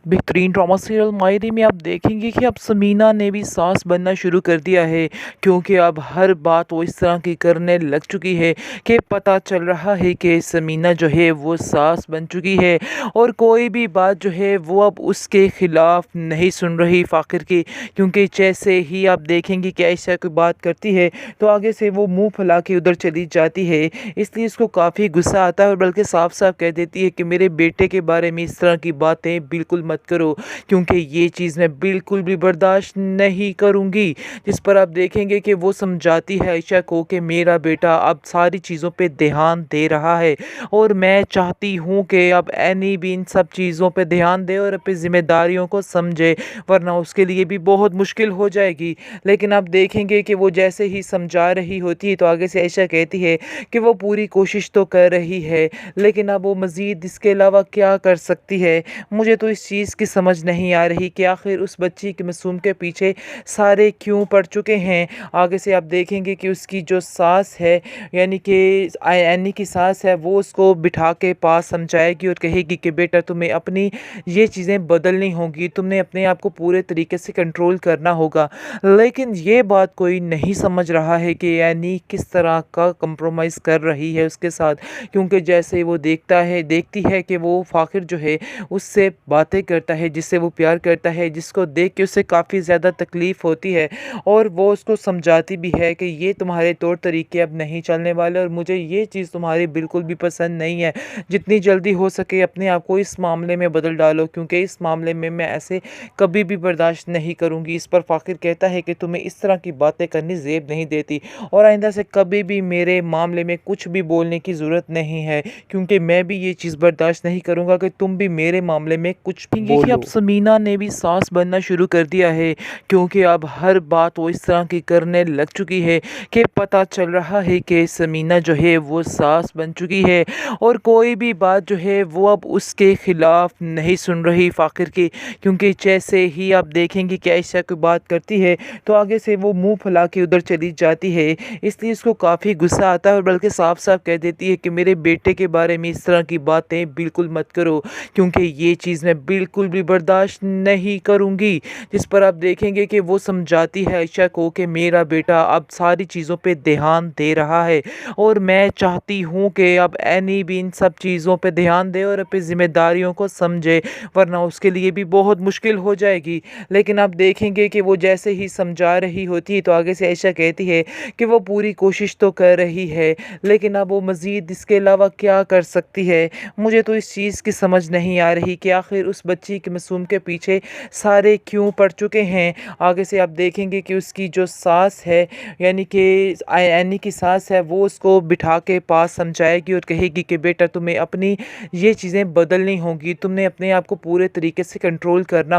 बेहतरीन drama serial मायरे में आप देखेंगे कि अब समीना ने भी सास बनना शुरू कर दिया है, क्योंकि अब हर बात वो इस तरह की करने लग चुकी है कि पता चल रहा है कि समीना जो है वो सास बन चुकी है। और कोई भी बात जो है वो अब उसके खिलाफ नहीं सुन रही फ़ाखिर की, क्योंकि जैसे ही आप देखेंगे कि ऐसा कोई बात करती है तो आगे से वो मुंह फैला के उधर चली जाती है। इसलिए इसको काफ़ी गुस्सा आता है और बल्कि साफ साफ कह देती है कि मेरे बेटे के बारे में इस तरह की बातें बिल्कुल मत करो, क्योंकि ये चीज़ मैं बिल्कुल भी बर्दाश्त नहीं करूँगी। जिस पर आप देखेंगे कि वो समझाती है आयशा को कि मेरा बेटा अब सारी चीज़ों पे ध्यान दे रहा है और मैं चाहती हूँ कि अब एनी भी इन सब चीज़ों पे ध्यान दे और अपनी ज़िम्मेदारियों को समझे, वरना उसके लिए भी बहुत मुश्किल हो जाएगी। लेकिन आप देखेंगे कि वो जैसे ही समझा रही होती है तो आगे से आयशा कहती है कि वो पूरी कोशिश तो कर रही है, लेकिन अब वो मज़ीद इसके अलावा क्या कर सकती है। मुझे तो इस चीज़ की समझ नहीं आ रही कि आखिर उस बच्ची के मासूम के पीछे सारे क्यों पड़ चुके हैं। आगे से आप देखेंगे कि उसकी जो सास है, यानी कि एनी की सास है, वो उसको बिठा के पास समझाएगी और कहेगी कि बेटा तुम्हें अपनी ये चीज़ें बदलनी होंगी, तुमने अपने आप को पूरे तरीके से कंट्रोल करना होगा। लेकिन ये बात कोई नहीं समझ रहा है कि एनी किस तरह का कंप्रोमाइज़ कर रही है उसके साथ, क्योंकि जैसे वो देखती है कि वो फ़ाखिर जो है उससे बातें करता है, जिससे वो प्यार करता है, जिसको देख के उसे काफ़ी ज़्यादा तकलीफ़ होती है और वो उसको समझाती भी है कि ये तुम्हारे तौर तरीके अब नहीं चलने वाले और मुझे ये चीज़ तुम्हारी बिल्कुल भी पसंद नहीं है। जितनी जल्दी हो सके अपने आप को इस मामले में बदल डालो, क्योंकि इस मामले में मैं ऐसे कभी भी बर्दाश्त नहीं करूँगी। इस पर फ़ाखिर कहता है कि तुम्हें इस तरह की बातें करनी ज़ेब नहीं देती और आइंदा से कभी भी मेरे मामले में कुछ भी बोलने की ज़रूरत नहीं है, क्योंकि मैं भी ये चीज़ बर्दाश्त नहीं करूँगा कि तुम भी मेरे मामले में कुछ भी कि अब बोलो। समीना ने भी सास बनना शुरू कर दिया है, क्योंकि अब हर बात वो इस तरह की करने लग चुकी है कि पता चल रहा है कि समीना जो है वो सास बन चुकी है। और कोई भी बात जो है वो अब उसके खिलाफ नहीं सुन रही फ़ाखिर की, क्योंकि जैसे ही आप देखेंगे कि आयशा कोई बात करती है तो आगे से वो मुंह फैला के उधर चली जाती है। इसलिए इसको काफ़ी गुस्सा आता है और बल्कि साफ साफ कह देती है कि मेरे बेटे के बारे में इस तरह की बातें बिल्कुल मत करो, क्योंकि ये चीज़ मैं बिल्कुल भी बर्दाश्त नहीं करूँगी। जिस पर आप देखेंगे कि वो समझाती है आयशा को कि मेरा बेटा अब सारी चीज़ों पे ध्यान दे रहा है और मैं चाहती हूँ कि अब एनी भी इन सब चीज़ों पे ध्यान दे और अपनी ज़िम्मेदारियों को समझे, वरना उसके लिए भी बहुत मुश्किल हो जाएगी। लेकिन आप देखेंगे कि वो जैसे ही समझा रही होती है तो आगे से आयशा कहती है कि वो पूरी कोशिश तो कर रही है, लेकिन अब वो मज़ीद इसके अलावा क्या कर सकती है। मुझे तो इस चीज़ की समझ नहीं आ रही कि आखिर उस बच्ची के मासूम के पीछे सारे क्यों पड़ चुके हैं। आगे से आप देखेंगे कि उसकी जो सास है, यानी कि एनी की सास है, वो उसको बिठा के पास समझाएगी और कहेगी कि बेटा तुम्हें अपनी ये चीज़ें बदलनी होंगी, तुमने अपने आप को पूरे तरीके से कंट्रोल करना